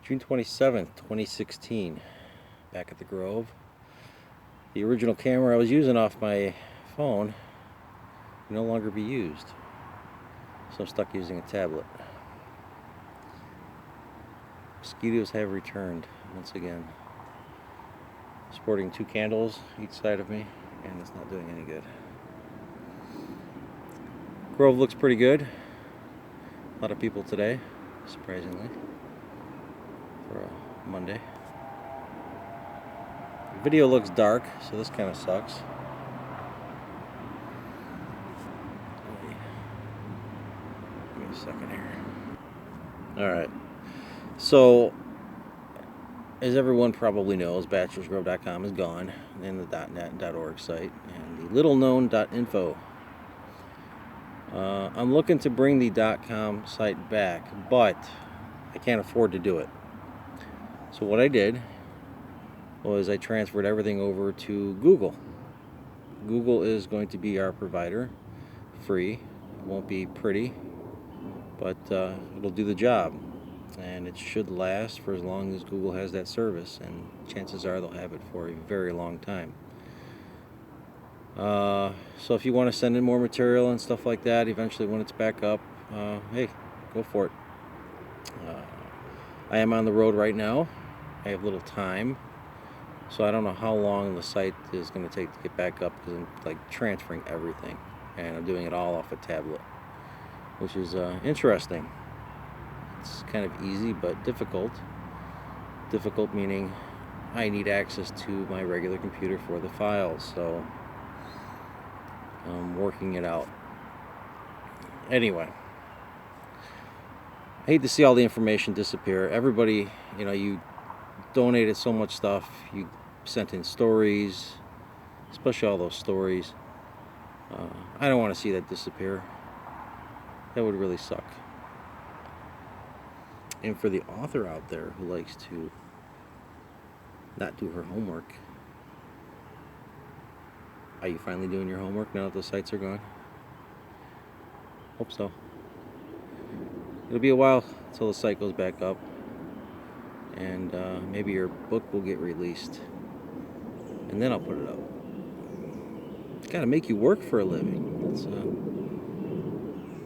June 27th, 2016, back at the Grove. The original camera I was using off my phone can no longer be used, so I'm stuck using a tablet. Mosquitoes have returned once again. Sporting 2 candles each side of me, and it's not doing any good. Grove looks pretty good. A lot of people today, surprisingly, for a Monday. The video looks dark, so this kind of sucks. Give me a second here. Alright, so as everyone probably knows, bachelorsgrove.com is gone, and the .net and .org site, and the little-known .info. I'm looking to bring the .com site back, but I can't afford to do it. So what I did was I transferred everything over to Google. Google is going to be our provider, free. It won't be pretty, but it'll do the job. And it should last for as long as Google has that service, and chances are they'll have it for a very long time. So if you want to send in more material and stuff like that, eventually when it's back up, hey, go for it. I am on the road right now. I have little time, so I don't know how long the site is going to take to get back up, because I'm like transferring everything, and I'm doing it all off a tablet, which is interesting. It's kind of easy but difficult. Difficult meaning I need access to my regular computer for the files, so I'm working it out. Anyway, I hate to see all the information disappear. Everybody, you donated so much stuff. You sent in stories, especially all those stories. I don't want to see that disappear. That would really suck. And for the author out there who likes to not do her homework, are you finally doing your homework now that the sites are gone? Hope so. It'll be a while until the site goes back up, and maybe your book will get released, and then I'll put it up. It's got to make you work for a living. It's,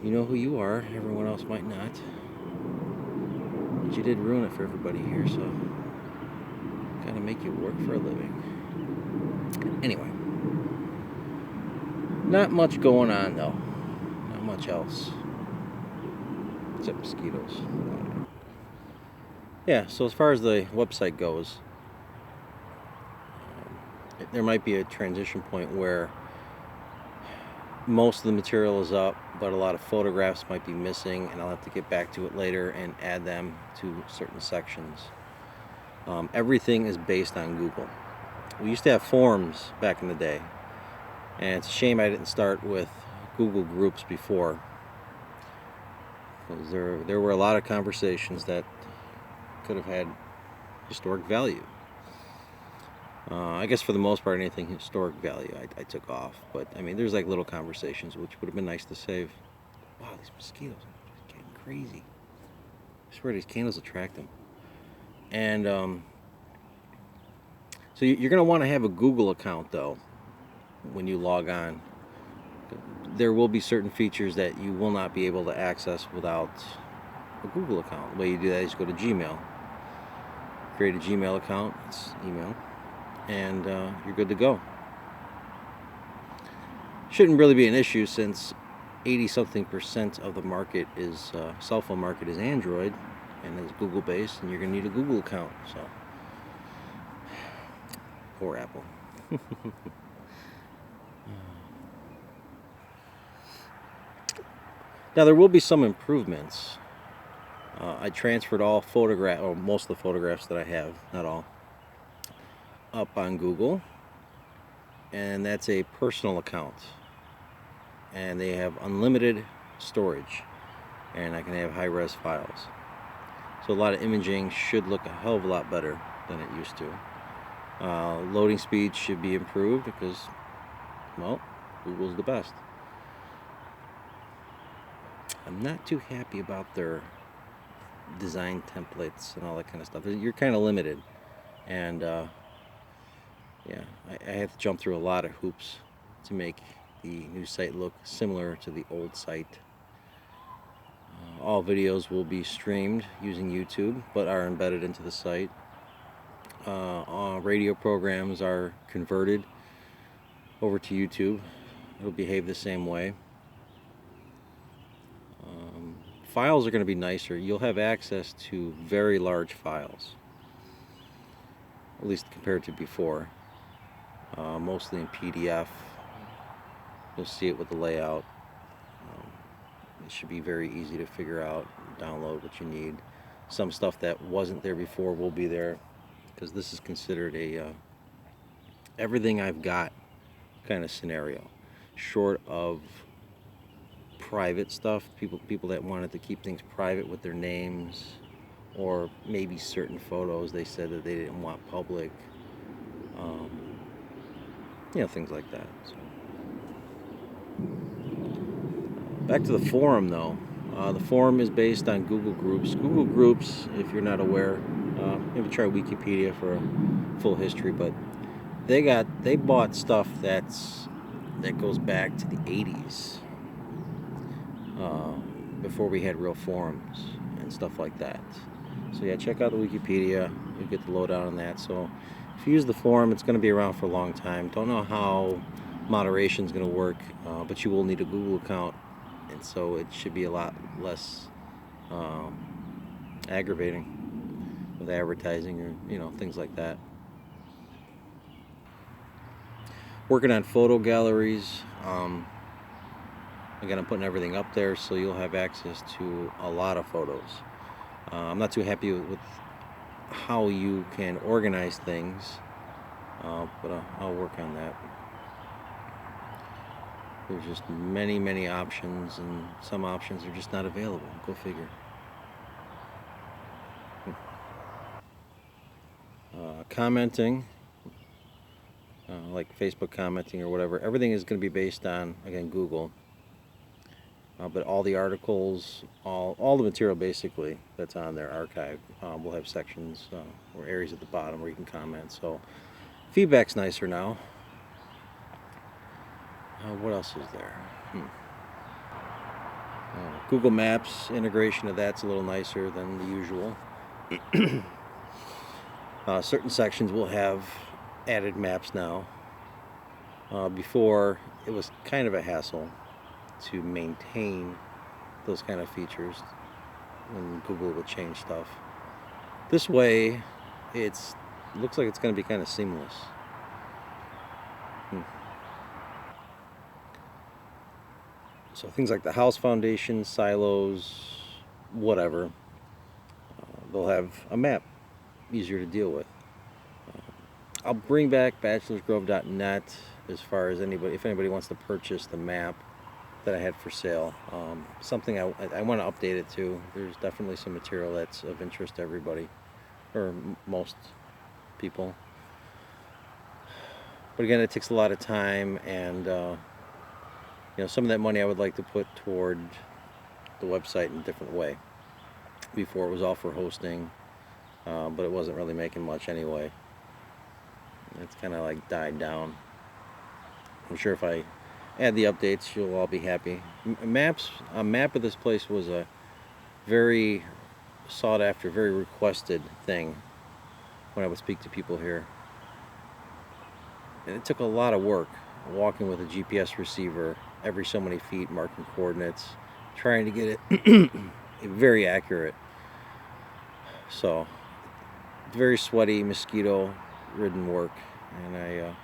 you know who you are. Everyone else might not. But you did ruin it for everybody here, so gotta make you work for a living. Anyway, not much going on though. Not much else. Except mosquitoes. Yeah, so as far as the website goes, there might be a transition point where most of the material is up, but a lot of photographs might be missing, and I'll have to get back to it later and add them to certain sections. Everything is based on Google. We used to have forums back in the day, and it's a shame I didn't start with Google Groups before, because there were a lot of conversations that could have had historic value. I guess for the most part, anything historic value I took off. But I mean, there's like little conversations which would have been nice to save. Wow, these mosquitoes are getting crazy. I swear these candles attract them. And so you're going to want to have a Google account though when you log on. There will be certain features that you will not be able to access without a Google account. The way you do that is you go to Gmail, create a Gmail account, it's email, and you're good to go. Shouldn't really be an issue, since 80-something% of the market is cell phone market is Android, and it's Google based, and you're going to need a Google account. So poor Apple. Now there will be some improvements. I transferred all or most of the photographs that I have, not all, up on Google, and that's a personal account, and they have unlimited storage, and I can have high-res files, so a lot of imaging should look a hell of a lot better than it used to. Loading speed should be improved because, well, Google's the best. I'm not too happy about their design templates and all that kind of stuff. You're kind of limited, and yeah, I have to jump through a lot of hoops to make the new site look similar to the old site. All videos will be streamed using YouTube, but are embedded into the site. All radio programs are converted over to YouTube. It'll behave the same way. Files are going to be nicer. You'll have access to very large files, at least compared to before. Mostly in PDF. You'll see it with the layout. It should be very easy to figure out, download what you need. Some stuff that wasn't there before will be there, because this is considered a everything I've got kind of scenario, short of private stuff. People that wanted to keep things private with their names, or maybe certain photos they said that they didn't want public. Things like that. So. Back to the forum, though. The forum is based on Google Groups. Google Groups, if you're not aware, maybe try Wikipedia for a full history, but they bought stuff that goes back to the 80s, before we had real forums and stuff like that. So yeah, check out the Wikipedia. You'll get the lowdown on that. So if you use the forum, it's going to be around for a long time. Don't know how moderation is going to work, but you will need a Google account, and so it should be a lot less aggravating with advertising or things like that. Working on photo galleries. Again, I'm putting everything up there, so you'll have access to a lot of photos. I'm not too happy with how you can organize things, but I'll work on that. There's just many options, and some options are just not available. Go figure. Commenting, like Facebook commenting or whatever, everything is going to be based on, again, Google. But all the articles, all the material basically that's on there archived, will have sections or areas at the bottom where you can comment. So feedback's nicer now. What else is there? Google Maps integration of that's a little nicer than the usual. Certain sections will have added maps now. Before, it was kind of a hassle to maintain those kind of features when Google would change stuff. This way, it looks like it's going to be kind of seamless. So things like the house foundation, silos, whatever, they'll have a map, easier to deal with. I'll bring back bachelorsgrove.net as far as if anybody wants to purchase the map that I had for sale. Something I want to update it to. There's definitely some material that's of interest to everybody, or most people. But again, it takes a lot of time, and some of that money I would like to put toward the website in a different way. Before, it was all for hosting, but it wasn't really making much anyway. It's kind of like died down. I'm sure if I add the updates, you'll all be happy. A map of this place was a very sought after, very requested thing when I would speak to people here. And it took a lot of work, walking with a GPS receiver every so many feet, marking coordinates, trying to get it very accurate. So, very sweaty, mosquito-ridden work, and I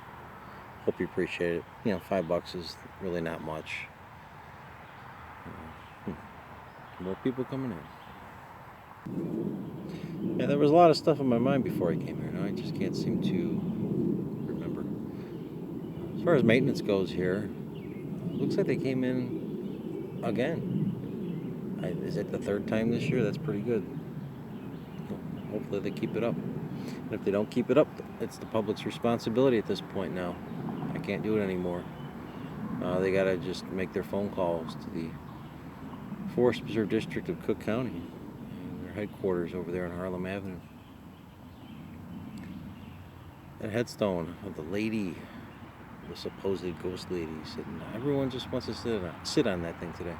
hope you appreciate it. $5 is really not much. More people coming in. Yeah, there was a lot of stuff on my mind before I came here. Now I just can't seem to remember. As far as maintenance goes here, looks like they came in again. Is it the third time this year? That's pretty good. Hopefully they keep it up. And if they don't keep it up, it's the public's responsibility at this point now. I can't do it anymore. They gotta just make their phone calls to the Forest Preserve District of Cook County. And there their headquarters over there on Harlem Avenue. That headstone of the lady, the supposed ghost lady, sitting. Everyone just wants to sit on that thing today.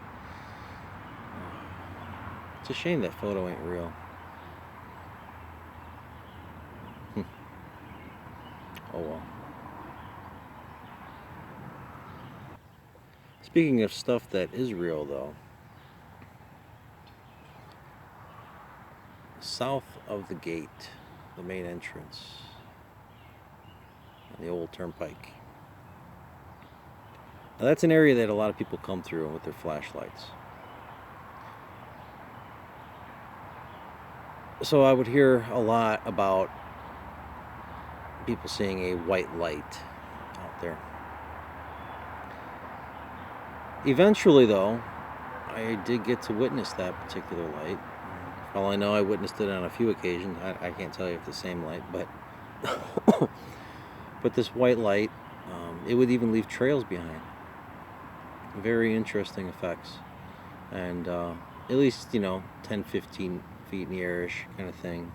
It's a shame that photo ain't real. Oh well. Speaking of stuff that is real, though, south of the gate, the main entrance, the old turnpike. Now that's an area that a lot of people come through with their flashlights. So I would hear a lot about people seeing a white light out there. Eventually, though, I did get to witness that particular light. For all I know, I witnessed it on a few occasions. I can't tell you if it's the same light, but but this white light, it would even leave trails behind. Very interesting effects. And at least, 10, 15 feet in the airish kind of thing.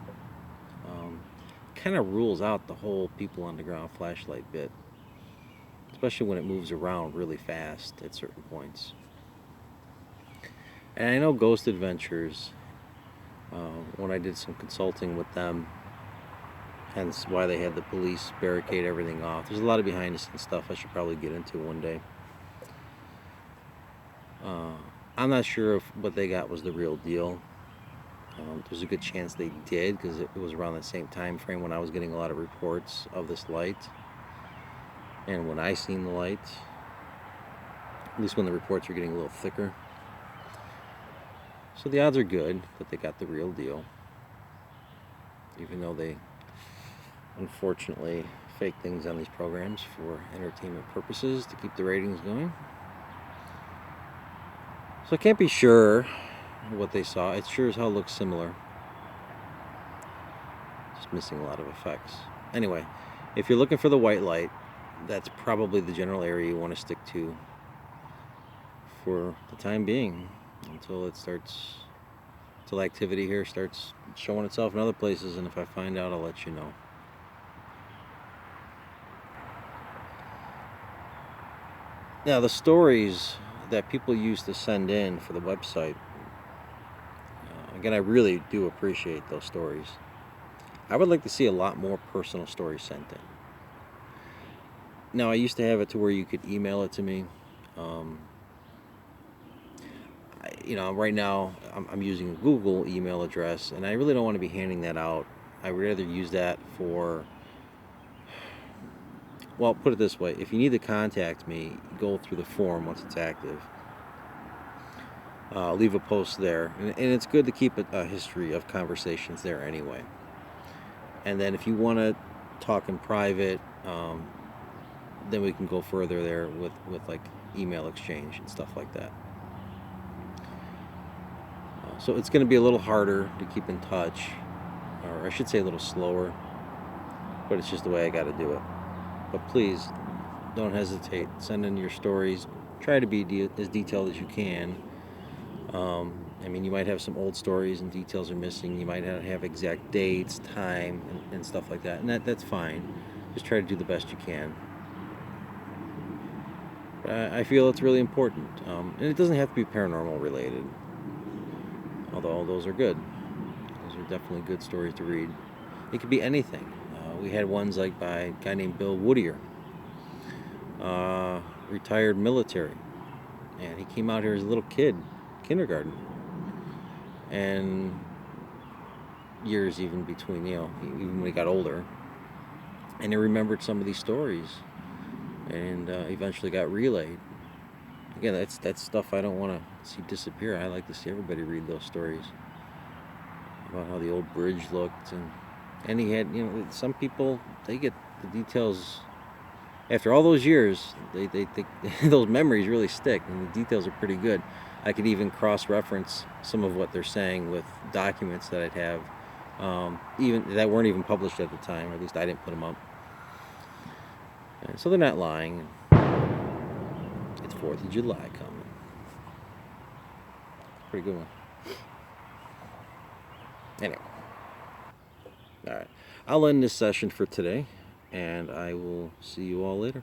Kind of rules out the whole people on the ground flashlight bit, especially when it moves around really fast at certain points. And I know Ghost Adventures, when I did some consulting with them, hence why they had the police barricade everything off. There's a lot of behind the scenes stuff I should probably get into one day. I'm not sure if what they got was the real deal. There's a good chance they did, because it was around the same time frame when I was getting a lot of reports of this light, and when I seen the light, at least when the reports were getting a little thicker. So the odds are good that they got the real deal, even though they unfortunately fake things on these programs for entertainment purposes to keep the ratings going. So I can't be sure what they saw. It sure as hell looks similar. Just missing a lot of effects. Anyway, if you're looking for the white light, that's probably the general area you want to stick to for the time being, until activity here starts showing itself in other places. And if I find out, I'll let you know. Now, the stories that people used to send in for the website, again, I really do appreciate those stories. I would like to see a lot more personal stories sent in. Now, I used to have it to where you could email it to me. Right now I'm using a Google email address, and I really don't want to be handing that out. I would rather use that for, well, put it this way: if you need to contact me, go through the form once it's active. Leave a post there, and it's good to keep a history of conversations there anyway. And then if you want to talk in private, then we can go further there with like email exchange and stuff like that. So it's going to be a little harder to keep in touch, or I should say a little slower, but it's just the way I got to do it. But please, don't hesitate. Send in your stories. Try to be as detailed as you can. You might have some old stories and details are missing. You might not have exact dates, time, and stuff like that. And that's fine. Just try to do the best you can. But I feel it's really important. And it doesn't have to be paranormal related, although those are good. Those are definitely good stories to read. It could be anything. We had ones like by a guy named Bill Woodier, retired military. And he came out here as a little kid, kindergarten. And years even between, even when he got older. And he remembered some of these stories, and eventually got relayed. Again, that's stuff I don't want to see disappear. I like to see everybody read those stories about how the old bridge looked, and he had, some people, they get the details after all those years. They those memories really stick, and the details are pretty good. I could even cross-reference some of what they're saying with documents that I'd have, even that weren't even published at the time, or at least I didn't put them up. And so they're not lying. It's 4th of July coming. Pretty good one. Anyway, all right. I'll end this session for today, and I will see you all later.